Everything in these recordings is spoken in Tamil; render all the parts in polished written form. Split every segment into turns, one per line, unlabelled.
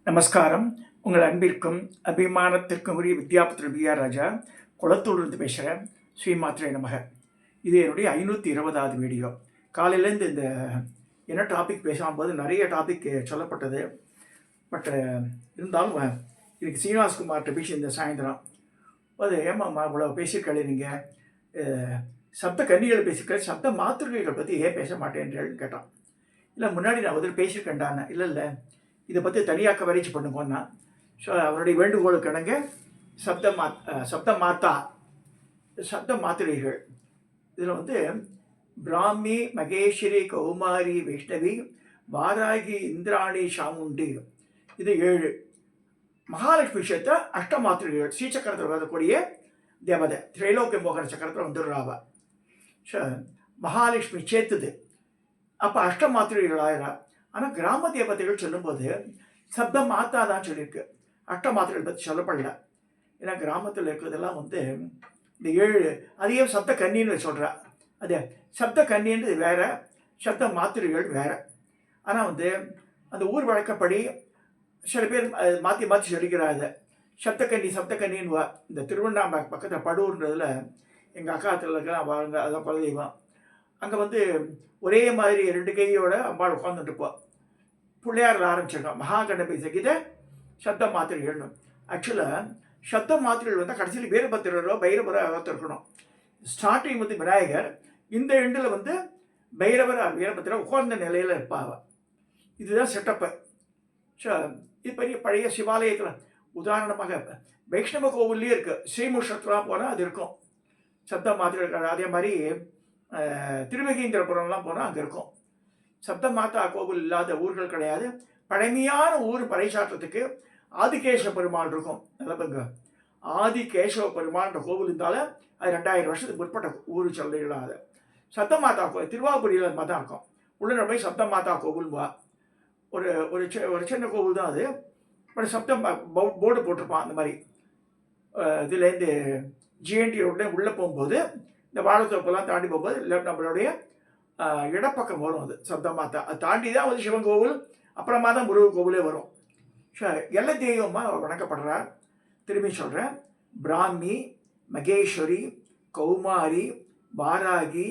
நமஸ்காரம். உங்கள் அன்பிற்கும் அபிமானத்திற்கும் உரிய வித்யாபுத்திரன் வி.ஆர். ராஜா குளத்தூர்லேருந்து பேசுகிறேன். ஸ்ரீமாத்ரே நமக. இது என்னுடைய 520வது வீடியோ. காலையிலேருந்து இந்த என்ன டாபிக் பேசாமல் போது நிறைய டாபிக் சொல்லப்பட்டது. பட் இருந்தாலும் இன்னைக்கு சீனிவாஸ்குமார்கிட்ட பேசி இந்த சாயந்தரம் அது ஏமாம்மா இவ்வளோ பேசியிருக்காளே நீங்கள் சப்த கன்னிகளை பேசியிருக்க சப்த மாத்திரைகள் பற்றி ஏன் பேச மாட்டேன்றேன்னு கேட்டான். இல்லை முன்னாடி நான் முதல்ல பேசியிருக்கேன்டான்னு. இல்லை இதை பற்றி தனியாக கவரேஜ் பண்ணுங்கன்னா ஸோ அவருடைய வேண்டுகோளுக்கு இணங்க சப்த மாத்திரைகள் இதில் பிராமி மகேஸ்வரி கௌமாரி வைஷ்ணவி வாராகி இந்திராணி சாமுண்டி இது 7. மகாலட்சுமி விஷயத்தை அஷ்டமாத்திரைகள் ஸ்ரீசக்கரத்தில் வரக்கூடிய தேவதை திரைலோக்கிய மோகன சக்கரத்தில் வந்துடுறாவா. ஸோ மகாலட்சுமி சேர்த்துது அப்போ அஷ்டமாத்திரைகள் ஆயிரா. ஆனால் கிராம தேவதைகள் சொல்லும்போது சப்த மாத்தா தான் சொல்லியிருக்கு, அஷ்ட மாத்திரைகள் பற்றி சொல்லப்படல. ஏன்னா கிராமத்தில் இருக்கிறதெல்லாம் இந்த 7 அதையே சப்த கன்னின்னு சொல்கிறா. அது சப்த கன்னின்றது வேற, சப்த மாத்திரைகள் வேற. ஆனால் அந்த ஊர் வழக்கப்படி சில பேர் மாற்றி மாற்றி சொல்லிக்கிறாங்க. சப்தக்கன்னின்னு இந்த திருவண்ணாமலை பக்கத்தில் படூர்ன்றதில் எங்கள் அக்காத்தில் இருக்கிற அவங்க அதான் குலதெய்வம். அங்கே ஒரே மாதிரி 2 கையோட அம்பாள் உட்காந்துட்டுப்போம். பிள்ளையாரில் ஆரம்பிச்சிருக்கோம் மகாகணபதி சகித சப்த மாத்திரைகள்னு. ஆக்சுவலாக சப்த மாத்திரைகள் கடைசியில் வீரபத்திரரோ பைரவரோ இருக்கணும். ஸ்டார்டிங் விநாயகர், இந்த எண்டில் பைரவர் வீரபத்திரர் உட்கார்ந்த நிலையில் இருப்பாங்க. இதுதான் செட்டப்பு. ஸோ இது பெரிய பழைய சிவாலயத்தில் உதாரணமாக வைஷ்ணவ கோவில்லையே இருக்குது. ஸ்ரீமுஷத்துலாம் போனால் அது இருக்கும் சப்த மாத்திரைகள். அதே மாதிரி திருவகீந்திரபுரம்லாம் போனால் அங்கே இருக்கும். சப்த மாதா கோவில் இல்லாத ஊர்கள் கிடையாது. பழமையான ஊர் பறைசாற்றத்துக்கு ஆதிகேசவ பெருமாள் இருக்கும். நல்லபங்க ஆதிகேசவ பெருமாள்ன்ற கோவில் இருந்தாலும் அது 2000 வருஷத்துக்கு முற்பட்ட ஊர் சொல்லிடலாது. சப்த மாதா கோவில் திருவாபுரியில் தான் இருக்கும். உள்ள போய் சப்த மாதா கோவில் ஒரு ஒரு சின்ன கோவில் தான் அது. பட் சப்தம் போர்டு போட்டிருப்பான். அந்த மாதிரி இதுலேருந்து ஜிஎன்டி ரோட்ல உள்ளே போகும்போது இந்த வாழைத்தோப்பெல்லாம் தாண்டி போகும்போது நம்மளுடைய இடப்பக்கம் வரும். அது சப்த மாதா. அது தாண்டி தான் சிவன் கோவில், அப்புறமா தான் முருகன் கோவிலே வரும். ஸோ எல்லா தெய்வமாக வணக்கப்படுறார். திரும்பி சொல்கிறேன், பிராமி மகேஸ்வரி கௌமாரி வாராகி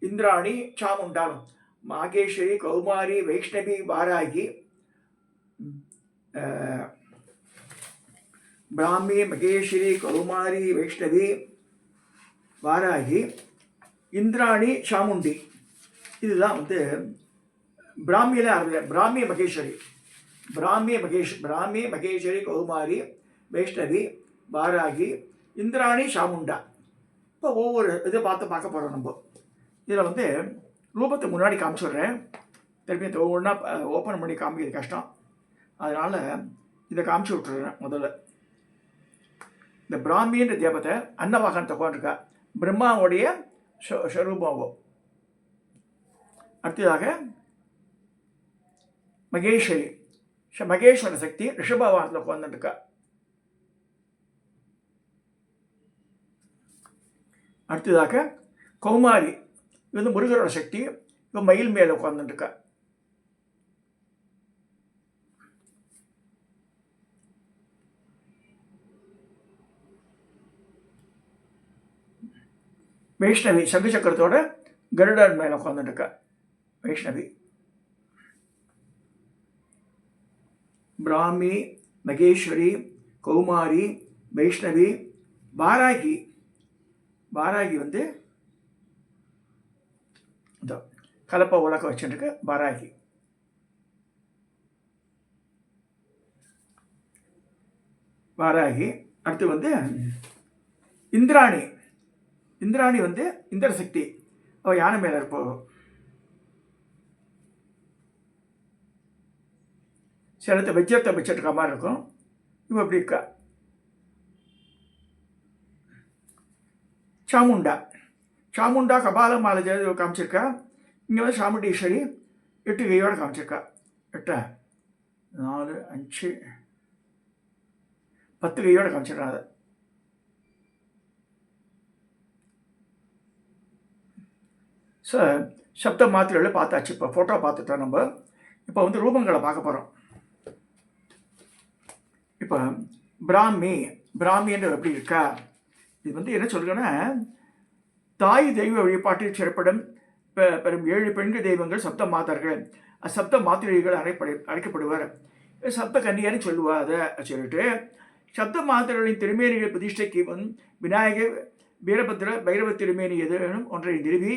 இந்திராணி சாமுண்டாலும். மகேஸ்வரி கௌமாரி வைஷ்ணவி வாராகி பிராமி மகேஸ்வரி கௌமாரி வைஷ்ணவி வாராகி இந்திராணி சாமுண்டி. இதுதான் பிராமியில் பிராமி மகேஸ்வரி கௌமாரி வைஷ்ணவி வாராகி இந்திராணி சாமுண்டா. இப்போ ஒவ்வொரு இதை பார்க்க போகிறோம். நம்ம இதில் ரூபத்தை முன்னாடி காமிச்சிடுறேன். திருப்பி ஒவ்வொன்றா ஓப்பன் பண்ணி காமிக்கிறது கஷ்டம். அதனால் இதை காமிச்சு விட்டுறேன். முதல்ல இந்த பிராமின்ற தேவத்தை அன்னவாகனத்தை உட்காந்துருக்கா, பிரம்மாவுடைய ஸ்வரூபம். அடுத்ததாக மகேஸ்வரி, மகேஸ்வர சக்தி ரிஷபவாகனத்தில் உட்காந்துருக்கா. அடுத்ததாக கௌமாரி, இது முருகரோட சக்தி, இவன் மயில் மேலே உட்காந்துருக்கா. வைஷ்ணவி சங்கு சக்கரத்தோட கருடன் மேலே உட்காந்துருக்கா. வைஷ்ணவி, பிராமி மகேஸ்வரி கௌமாரி வைஷ்ணவி வாராகி. வாராகி இந்த கலப்பை உலக வச்சுருக்கு வாராகி. வாராகி அடுத்து இந்திராணி. இந்திராணி இந்திர சக்தி, அவள் யானை மேலே இருப்போம். சிலத்தை வஜ்ரத்தை வச்சிருக்க மாதிரி இருக்கும். இவன் எப்படி இருக்கா. சாமுண்டா கபால மாலை காமிச்சிருக்கா. இங்கே சாமுண்டீஸ்வரி 8 கையோடு காமிச்சிருக்கா. 8 4 5 10 கையோடு காமிச்சிருக்காங்க. ஸோ சப்த மாத்திரைகளை பார்த்தாச்சு. இப்போ ஃபோட்டோ பார்த்துட்டோம். நம்ம இப்போ ரூபங்களை பார்க்க போகிறோம். இப்போ பிராமி பிராமின்ற எப்படி இருக்கா? இது வந்து என்ன சொல்கிறேன்னா, தாய் தெய்வ வழிபாட்டில் சிறப்பிடம் பெறும் 7 பெண்கள் தெய்வங்கள் சப்த மாதர்கள், சப்த மாத்திரைகள் அழைக்கப்படுவார். சப்த கன்னியான்னு சொல்லுவா. அதை சொல்லிட்டு சப்த மாத்திரைகளின் திருமேனிகள் பிரதிஷ்டைக்கு விநாயகர், வீரபத்திர, பைரவ திருமேனி எதுனும் ஒன்றை நிறுவி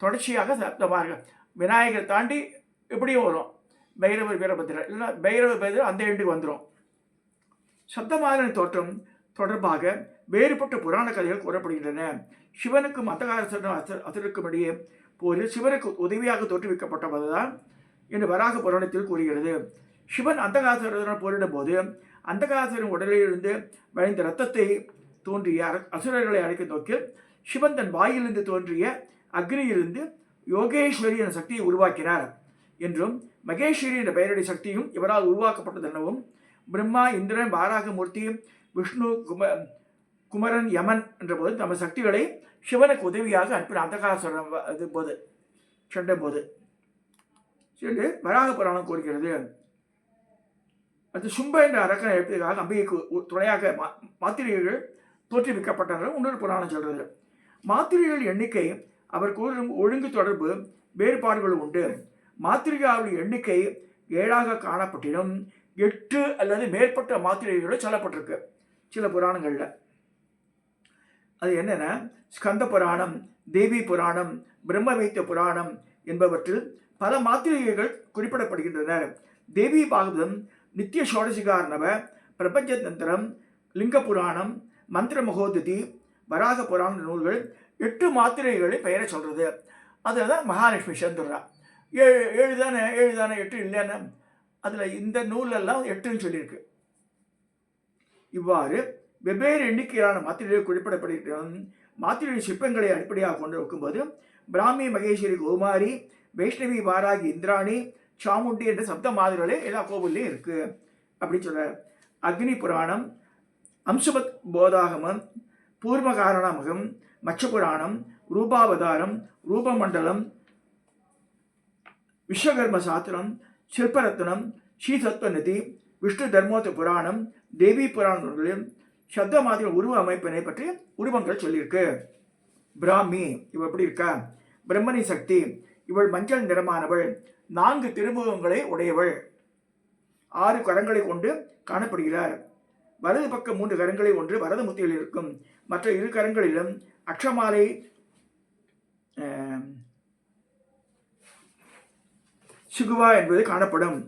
தொடர்ச்சியாக சப்தமாக விநாயகரை தாண்டி எப்படியும் வரும். பைரவர், வீரபத்திரர் இல்லைன்னா பைரவர் பைரவர் அந்த எண்டுக்கு வந்துடும். சப்தமாதரின் தோற்றம் தொடர்பாக வேறுபட்ட புராண கதைகள் கூறப்படுகின்றன. சிவனுக்கும் அசுரருக்கும் இடையே போரில் சிவனுக்கு உதவியாக தோற்றுவிக்கப்பட்டதுதான் என்று வராக புராணத்தில் கூறுகிறது. சிவன் அந்தகாசுரனுடன் போரிடும் போது அந்தகாசுரன் உடலிலிருந்து வழிந்த இரத்தத்தை தோன்றிய அசுரர்களை அழைக்கும் நோக்கில் சிவன் தன் வாயிலிருந்து தோன்றிய அக்னியிலிருந்து யோகேஸ்வரி என்ற சக்தியை உருவாக்கினார் என்றும், மகேஸ்வரி என்ற பெயருடைய சக்தியும் இவரால் உருவாக்கப்பட்டது எனவும், பிரம்மா, இந்திரன், வாராகமூர்த்தி, விஷ்ணு, குமரன், யமன் என்ற போது தமது சக்திகளை சிவனுக்கு உதவியாக அனுப்பின அந்தகாசுரன் இது போது சண்டை போது சொல்லி வராக புராணம் கூறுகிறது. அது சும்ப என்ற அரக்கனை எழுப்பதற்காக அம்பிகைக்கு துணையாக மாத்திரைகள் தோற்றுவிக்கப்பட்டனர் இன்னொரு புராணம் சொல்கிறது. மாத்திரைகள் எண்ணிக்கை அவர் கூறும் ஒழுங்கு தொடர்பு வேறுபாடுகள் உண்டு. மாத்திரைகளுடைய எண்ணிக்கை 7ஆக காணப்பட்டினும் 8 அல்லது மேற்பட்ட மாத்திரைகளும் சொல்லப்பட்டிருக்கு சில புராணங்களில். அது என்னென்ன, ஸ்கந்த புராணம், தேவி புராணம், பிரம்ம வைத்திய புராணம் என்பவற்றில் பல மாத்திரைகள் குறிப்பிடப்படுகின்றன. தேவி பாகவதம், நித்திய ஷோடசிகார்ணவ, பிரபஞ்ச தந்திரம், லிங்க புராணம், மந்திர மகோததி, வராக புராண நூல்கள் 8 மாத்திரைகளை பெயரை சொல்கிறது. அதில் தான் மகாலட்சுமி சேர்ந்துடுறா. 7 தானே 8 இல்லைன்னா அதில் இந்த நூலெல்லாம் 8ன்னு சொல்லியிருக்கு. இவ்வாறு வெவ்வேறு எண்ணிக்கையிலான மாத்திரைகள் குறிப்பிடப்படுகின்றன. மாத்திரை சிற்பங்களை அடிப்படையாக கொண்டு வைக்கும்போது பிராமி, மகேஸ்வரி, கௌமாரி, வைஷ்ணவி, வாராகி, இந்திராணி, சாமுண்டி என்ற சப்த மாதிரிகளே எல்லா கோவில்லையும் இருக்கு அப்படின்னு சொல்ற. அக்னி புராணம், அம்சபத் போதாகமம், பூர்வகாரணமகம், மச்ச புராணம், ரூபாவதாரம், ரூபமண்டலம், விஸ்வகர்ம சாத்திரம், சில்பரத்னம், ஸ்ரீசத்வ நிதி, விஷ்ணு தர்மோத்த புராணம், தேவி புராணங்களிலும் சப்த மாதிரி உருவ அமைப்பினை பற்றி உருவங்கள் சொல்லியிருக்கு. பிராமி இவள் எப்படி இருக்கா? பிரம்மணி சக்தி, இவள் மஞ்சள் நிறமானவள், 4 திருமுகங்களை உடையவள், 6 கரங்களை கொண்டு காணப்படுகிறார். வலது பக்கம் 3 கரங்களை ஒன்று வரது முத்தியில் இருக்கும், மற்ற 2 கரங்களிலும் அக்ஷமாலை சுகுவா என்பது காணப்படும்.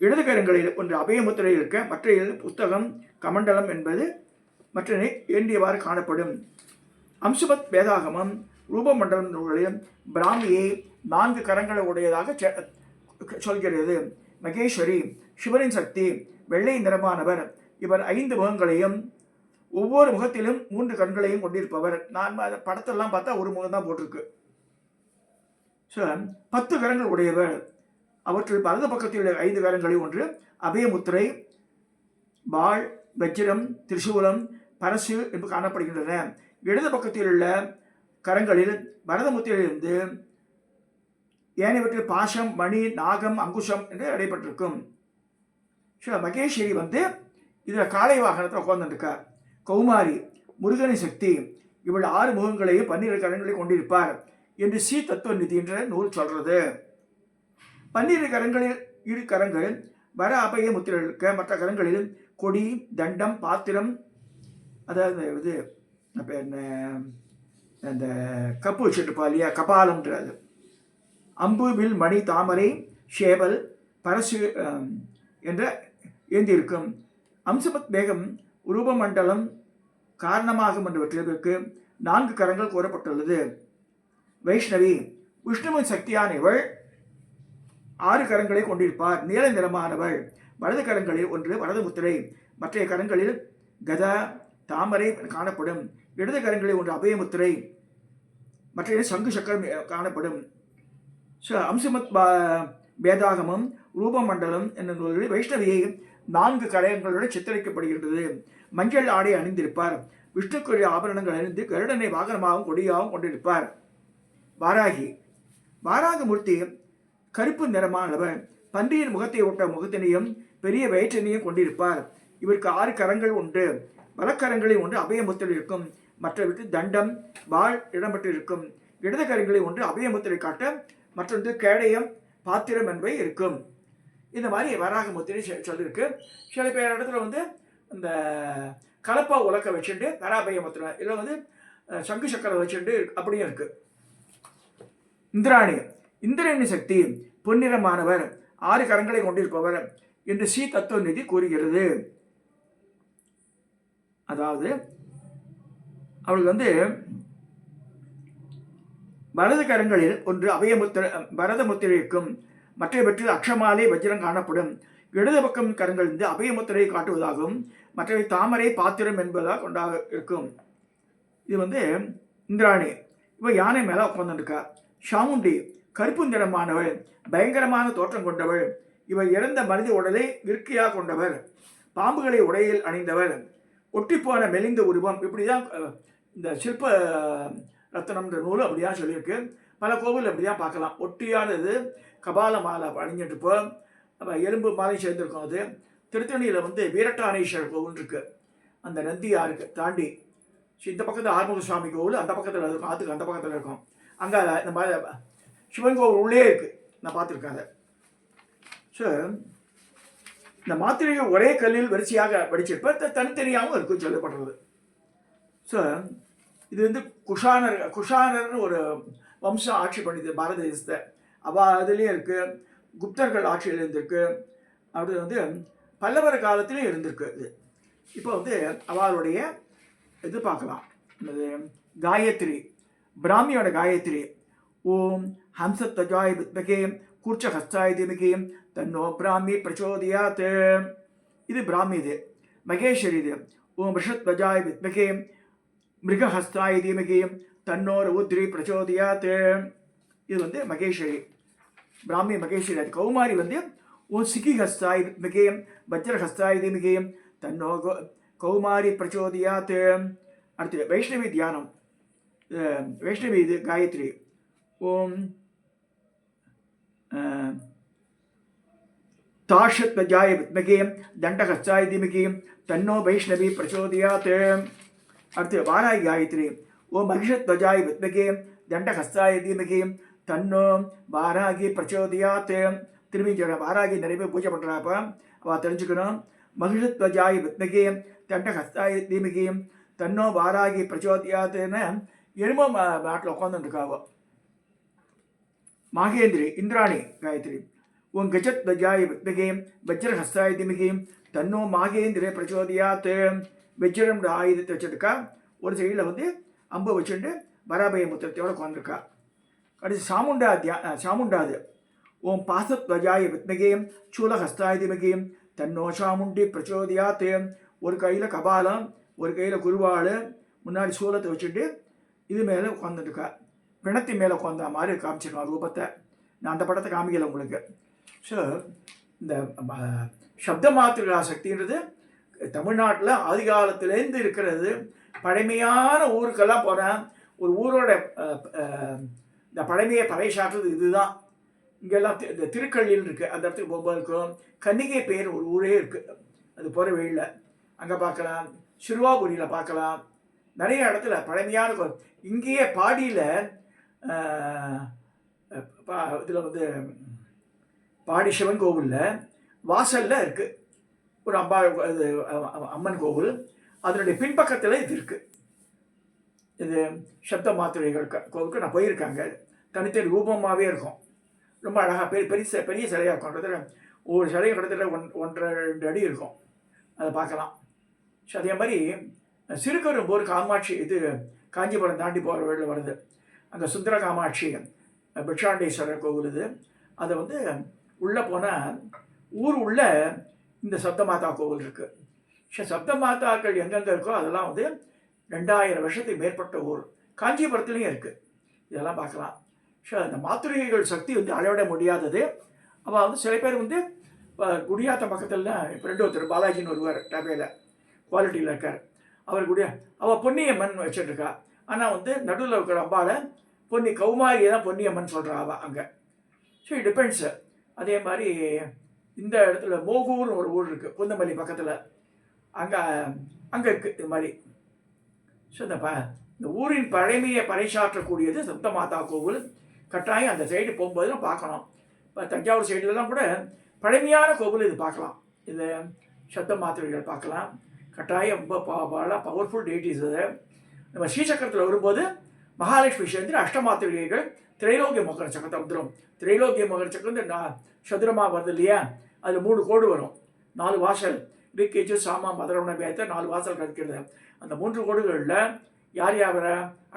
இடது கரங்களில் ஒன்று அபயமுத்திரை இருக்க, மற்ற புத்தகம், கமண்டலம் என்பது மற்றனை ஏந்தியவாறு காணப்படும். அம்சபத் வேதாகமம், ரூபமண்டலம் நூல்களில் பிராமியை 4 கரங்களை உடையதாக சொல்கிறது. மகேஸ்வரி சிவனின் சக்தி, வெள்ளை நிறமானவர். இவர் 5 முகங்களையும் ஒவ்வொரு முகத்திலும் 3 கண்களையும் கொண்டிருப்பவர். நான் படத்தெல்லாம் பார்த்தா ஒரு முகம் தான் போட்டிருக்கு. 10 கரங்கள் உடையவர். அவற்றில் வலது பக்கத்தில் உள்ள 5 கரங்களை ஒன்று அபயமுத்திரை, பால், வஜ்ரம், திரிசூலம், பரசு என்று காணப்படுகின்றன. இடது பக்கத்தில் உள்ள கரங்களில் வரத முத்திரையிலிருந்து ஏனையவற்றில் பாசம், மணி, நாகம், அங்குஷம் என்று அடைப்பட்டிருக்கும். மகேஸ்வரி இதில் காளை வாகனத்தில் உட்கார்ந்துருக்கார். கௌமாரி முருகனின் சக்தி, இவள் 6 முகங்களையும் 12 கரங்களை கொண்டிருப்பார் என்று ஸ்ரீ தத்துவ நிதி என்ற நூல் சொல்றது. 12 கரங்களில் 2 கரங்கள் வர அபய முத்திரை இருக்க, மற்ற கரங்களில் கொடி, தண்டம், பாத்திரம், அதாவது இது அந்த கப்பு வச்சுட்டுப்பா இல்லையா, கபாலம்ன்றது, அம்பு, வில், மணி, தாமரை, ஷேவல், பரசு என்ற ஏந்திருக்கும். அம்சபத் வேகம், ரூபமண்டலம், காரணமாகும் என்றவற்றிற்கு 4 கரங்கள் கூறப்பட்டுள்ளது. வைஷ்ணவி விஷ்ணுவின் சக்தியான இவள் 6 கரங்களை கொண்டிருப்பார். நீல நிறமானவள். வலது கரங்களில் ஒன்று வரது முத்திரை, மற்ற கரங்களில் கதா, தாமரை காணப்படும். இடது கரங்களில் ஒன்று அபயமுத்திரை, மற்ற சங்கு சக்கரம் காணப்படும். அம்சமத் வேதாகமம், ரூபமண்டலம் என்ற நூல்களில் வைஷ்ணவியை 4 கரங்களுடன் சித்தரிக்கப்படுகின்றது. மஞ்சள் ஆடை அணிந்திருப்பார். விஷ்ணுக்குரிய ஆபரணங்கள் அணிந்து கருடனை வாகனமாகவும் கொடியாகவும் கொண்டிருப்பார். வாராகி வாராகமூர்த்தி கருப்பு நிறமானவர். பன்றியின் முகத்தை ஒட்ட முகத்தினையும் பெரிய வயிற்றினையும் கொண்டிருப்பார். இவருக்கு 6 கரங்கள் உண்டு. வலக்கரங்களில் ஒன்று அபயமுத்திரை இருக்கும், மற்றவருக்கு தண்டம் வாழ் இடம்பெற்று இருக்கும். இடது கரங்களில் ஒன்று அபயமுத்திரை காட்ட, மற்றொன்று கேடயம் பாத்திரம் என்பவை இருக்கும். இந்த மாதிரி வராக முத்திரை சொல்லியிருக்கு. சில பேர் இடத்துல வந்து இந்த கலப்பா உலக்க வச்சுட்டு வராபய முத்திரை, இல்லை வந்து சங்கு சக்கரம் வச்சுட்டு அப்படியும் இருக்கு. இந்திராணி, இந்திரனின் சக்தி பொன்னிறமானவர், 6 கரங்களை கொண்டிருப்பவர் என்று ஸ்ரீ தத்துவ நிதி கூறுகிறது. அதாவது அவளுக்கு வந்து வலது கரங்களில் ஒன்று அபயமுத்திரை பரத முத்திரை இருக்கும், மற்றவற்றில் அக்ஷமாலை வஜ்ரம் காணப்படும். இடது பக்கம் கரங்கள் இருந்து அபயமுத்திரையை காட்டுவதாகவும் மற்றவை தாமரை பாத்திரம் என்பதாக கொண்டாக இருக்கும். இது வந்து இந்திராணி. இவ யானை மேலே உட்காந்துருக்கா. சாமுண்டி, கருப்பு நிறமானவள், பயங்கரமான தோற்றம் கொண்டவள். இவர் இறந்த மனித உடலை விற்கையாக கொண்டவர், பாம்புகளை உடையில் அணிந்தவர், ஒட்டிப்போன மெலிந்த உருவம். இப்படிதான் இந்த சிற்ப ரத்னம்ன்ற நூல் அப்படிதான் சொல்லியிருக்கு. பல கோவில் அப்படிதான் பார்க்கலாம். ஒட்டியானது கபால மாலை அணிஞ்சிட்டு எலும்பு மாலை சேர்ந்துருக்கும். அது திருத்தணியில் வந்து வீரட்டானேஸ்வரர் கோவில் இருக்கு, அந்த நந்தியாருக்கு தாண்டி. இந்த பக்கத்தில் ஆறுமுக சுவாமி கோவில் அந்த பக்கத்தில் இருக்கும், அதுக்கு அந்த பக்கத்தில் இருக்கும். அங்கே இந்த மாதிரி சிவன் கோவில் உள்ளே இருக்குது, நான் பார்த்துருக்கேன். ஸோ இந்த மாத்திரைகள் ஒரே கல்லில் வரிசையாக வடிச்சிருப்ப தனித்தனியாகவும் இருக்கும் சொல்லப்படுறது. ஸோ இது வந்து குஷானர்னு ஒரு வம்சம் ஆட்சி பண்ணிது பாரத தேசத்தை. அதுலேயும் இருக்குது, குப்தர்கள் ஆட்சியில் இருந்திருக்கு, அப்படி வந்து பல்லவர் காலத்திலையும் இருந்திருக்கு. இது இப்போ வந்து அவளுடைய இது பார்க்கலாம். இது காயத்ரி, பிராமியோட காயத்ரி. ஓம் ஹம்சத்வஜாய வித்மகே கூர்ச்ச ஹஸ்தாய தீமகே தன்னோ பிராமி பிரச்சோதயாத். இது பிராமி. இது மகேஸ்வரி. இது ஓம் ரிஷத்வஜாய வித்மகே மிருகஹஸ்தாய தீமகே தன்னோ ரௌத்ரி பிரச்சோதயாத். இது வந்து மகேஸ்வரி, பிராமி மகேஸ்வரி. அது கௌமாரி வந்து ஓம் சிகி ஹஸ்தாய வித்மகே வஜ்ரஹஸ்தாய தீமகே தன்னோ கௌமாரி பிரச்சோதயாத். அடுத்து வைஷ்ணவி தியானம். வைஷ்ணவி இது காயத்ரி. ஓம் தாஷத்வஜாய வித்மகே தண்டஹஸ்தாய தீமகே தன்னோ வைஷ்ணவி பிரச்சோதயாத். அடுத்து வாராகி காயத்ரி. ஓம் மகிஷத்வஜாய வித்மகே தண்டஹஸ்தாய தீமகே தன்னோ வாராகி பிரச்சோதயாத். திரும்பி வாராகி நிறைய பேர் பூஜை பண்ணுறாப்ப அவள் தெரிஞ்சுக்கணும். மகிஷத்வஜாய வித்மகே தண்டஹஸ்தாய தீமகே தன்னோ வாராகி பிரச்சோதயாத்னு எரும நாட்டில் உட்காந்துருக்காவோ. மாகேந்திரி, இந்திராணி காயத்ரி. ஓம் கஜத்வஜாய வித்மகே வஜ்ரஹஸ்தாய தீமகே தன்னோ மாகேந்திர பிரச்சோதயாத். வஜ்ரம் ஆயுதத்தை வச்சுருக்கா. ஒரு சைடில் வந்து அம்பு வச்சுட்டு வராபய முத்திரத்தையோட உட்காந்துருக்கா. அடுத்து சாமுண்டாது. ஓம் பாசத்வஜாய வித்மகே சூலஹஸ்தாய தீமகே தன்னோ சாமுண்டி பிரச்சோதயாத். ஒரு கையில் கபாலம், ஒரு கையில் குருவாள், முன்னாடி சூலத்தை வச்சுட்டு இது மேலே உட்காந்துருக்கா. பிணத்தி மேலே உட்காந்த மாதிரி காமிச்சிருக்கோம் ரூபத்தை. நான் அந்த படத்தை காமிக்கலை உங்களுக்கு. ஸோ இந்த சப்த மாத்திரா சக்தின்றது தமிழ்நாட்டில் ஆதி காலத்திலேருந்து இருக்கிறது. பழமையான ஊருக்கெல்லாம் போனேன், ஒரு ஊரோட இந்த பழமையை பறைசாற்றுறது இதுதான். இங்கெல்லாம் இந்த திருக்கல்லில் இருக்குது, அந்த இடத்துக்கு போகும்போது இருக்கும். கன்னிகை பேர் ஒரு ஊரே இருக்குது, அது போகிற வழியில் அங்கே பார்க்கலாம். சிறுவாபுரியில் பார்க்கலாம். நிறைய இடத்துல பழமையான இங்கேயே பாடியில் இதில் வந்து பாடி சிவன் கோவிலில் வாசலில் இருக்குது ஒரு இது அம்மன் கோவில். அதனுடைய பின்பக்கத்தில் இது இருக்குது. இது சப்த மாத்திரைகள் கோவிலுக்கு நான் போயிருக்காங்க. தனித்தனி ரூபமாகவே இருக்கும், ரொம்ப அழகாக பெரிய சிலையாக இருக்கும். கிட்டத்தட்ட ஒவ்வொரு சிலையும் கிட்டத்தட்ட 1.5-2 அடி இருக்கும். அதை பார்க்கலாம். ஸோ அதே மாதிரி சிறுகரும்பூர் காமாட்சி, இது காஞ்சிபுரம் தாண்டி போகிற வழியில் வருது. அங்கே சுந்தர காமாட்சி பிட்சாண்டேஸ்வரர் கோவில். இது அதை வந்து உள்ளே போனால் ஊர் உள்ள இந்த சப்தமாதா கோவில் இருக்குது. ஸோ சப்தமாதாக்கள் எங்கெங்கே இருக்கோ அதெல்லாம் வந்து 2000 வருஷத்துக்கு மேற்பட்ட ஊர். காஞ்சிபுரத்துலேயும் இருக்குது. இதெல்லாம் பார்க்கலாம். ஸோ அந்த மாத்திரைகள் சக்தி வந்து அளவிட முடியாதது. அவள் வந்து சில பேர் வந்து குடியாத்த பக்கத்தில் ஃப்ரெண்டு ஒருத்தர் பாலாஜின்னு ஒருவர் டபையில் குவாலிட்டியில் இருக்கார். அவர் அவள் பொன்னியம்மன் வச்சுருக்கா. ஆனால் வந்து நடுவில் இருக்கிற அம்பாவை கௌமாரியை தான் பொன்னியம்மன் சொல்கிறா அவள் அங்கே. So it depends. அதே மாதிரி இந்த இடத்துல மோகூர்னு ஒரு ஊர் இருக்குது, பூந்தமல்லி பக்கத்தில். அங்கே அங்கே இருக்குது இது மாதிரி. ஸோ இந்த ஊரின் பழமையை பறைசாற்றக்கூடியது சப்த மாதா கோவில். கட்டாயம் அந்த சைடு போகும்போது பார்க்கணும். இப்போ தஞ்சாவூர் சைடுலலாம் கூட பழமையான கோவில் இது பார்க்கலாம். இது சப்த மாத்திரைகள் பார்க்கலாம். கட்டாயம் ரொம்ப பவர்ஃபுல் டேட்டிஸ் அது. நம்ம ஸ்ரீசக்கரத்தில் வரும்போது மகாலட்சுமி சேர்ந்து அஷ்டமாத்திரிகைகள் திரைலோக்கிய மகர சக்கரத்தை வந்துடும். திரைலோக்கிய மகர சக்கரம் சதுரமாக வருது இல்லையா, அதில் 3 கோடு வரும், 4 வாசல், ரிக்கேஜு சாமா மதுரவண பேத்த 4 வாசல் கிடைக்கிறது. அந்த 3 கோடுகளில் யார் யார்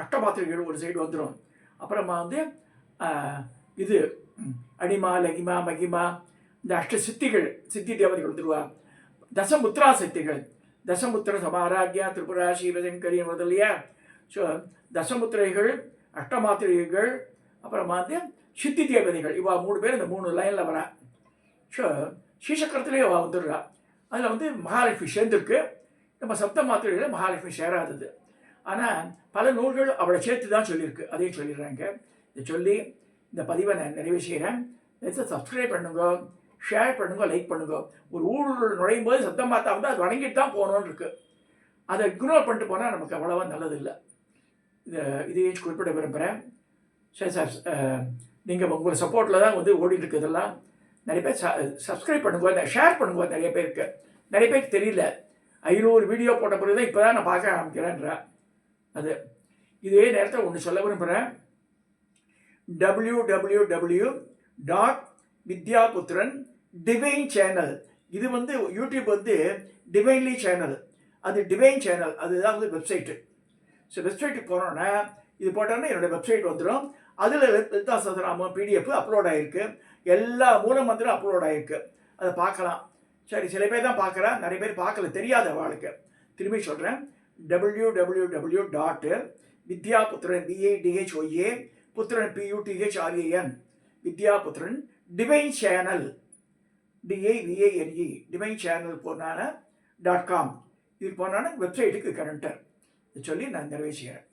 அஷ்டமாத்திரிகள் ஒரு சைடு வந்துடும். அப்புறமா வந்து இது அனிமா லகிமா மகிமா இந்த அஷ்ட சித்திகள், சித்தி தேவதைகள் வந்துடுவா. தசமுத்ரா சித்திகள், தசமுத்திர சமாராக்யா திரிபுரா சிவசங்கரி வருது இல்லையா. ஸோ தசமுத்திரைகள், அஷ்டமாத்திரைகள், அப்புறமா வந்து சித்தி தேவதைகள், இவா 3 பேர் இந்த 3 லைனில் வரா. ஸோ ஸ்ரீசக்கரத்துலேயே இவா வந்துடுறா. அதில் வந்து மகாலட்சுமி சேர்ந்துருக்கு. நம்ம சப்த மாத்திரைகளில் மகாலட்சுமி சேராதது. ஆனால் பல நூல்கள் அவளை சேர்த்து தான் சொல்லியிருக்கு. அதையும் சொல்லிடுறாங்க. இதை சொல்லி இந்த பதிவை நான் நிறைவு செய்கிறேன். இதை சப்ஸ்கிரைப் பண்ணுங்க, ஷேர் பண்ணுங்க, லைக் பண்ணுங்க. ஒரு ஊழல் நுழையும் போது சப்த மாத்தா வந்து அது வணங்கிட்டு தான் போகணுன்னு இருக்குது. அதை இக்னோர் பண்ணிட்டு போனால் நமக்கு அவ்வளோவா நல்லதில்லை. இதையும் குறிப்பிட விரும்புகிறேன். சரி சார், நீங்கள் உங்கள் சப்போர்ட்டில் தான் வந்து ஓடிட்டு இருக்குது. இதெல்லாம் நிறைய பேர் சப்ஸ்கிரைப் பண்ணுங்க, ஷேர் பண்ணுங்க. நிறைய பேருக்கு தெரியல. 500 வீடியோ போட்ட பிறகு தான் இப்போ தான் நான் பார்க்க ஆரம்பிக்கிறேன்றா. அது இதே நேரத்தில் ஒன்று சொல்ல விரும்புகிறேன். www.vidyaputran divine channel. இது வந்து யூடியூப் வந்து டிவைன்லி சேனல், அது டிவைன் சேனல், அதுதான் வந்து வெப்சைட்டு. ஸோ வெப்சைட்டுக்கு போனோன்னா இது போட்டோன்னா என்னோடய வெப்சைட் வந்துடும். அதில் லலிதா சஹஸ்ரநாமம் PDF அப்லோட் ஆகிருக்கு, எல்லா மூல மந்திரம் அப்லோட் ஆகிருக்கு. அதை பார்க்கலாம். சரி, சில பேர் தான் பார்க்குறேன், நிறைய பேர் பார்க்கல, தெரியாத வாழ்க்கை. திரும்பி சொல்கிறேன், www.vidyaputran VIDHOA Puthran PUTHRAN Vidyaputhran divine channel DIVANE divine channel போனான .com இது போனான வெப்சைட்டுக்கு கரண்டர் சொல்லி நான் நிறைவேற்றுகிறேன்.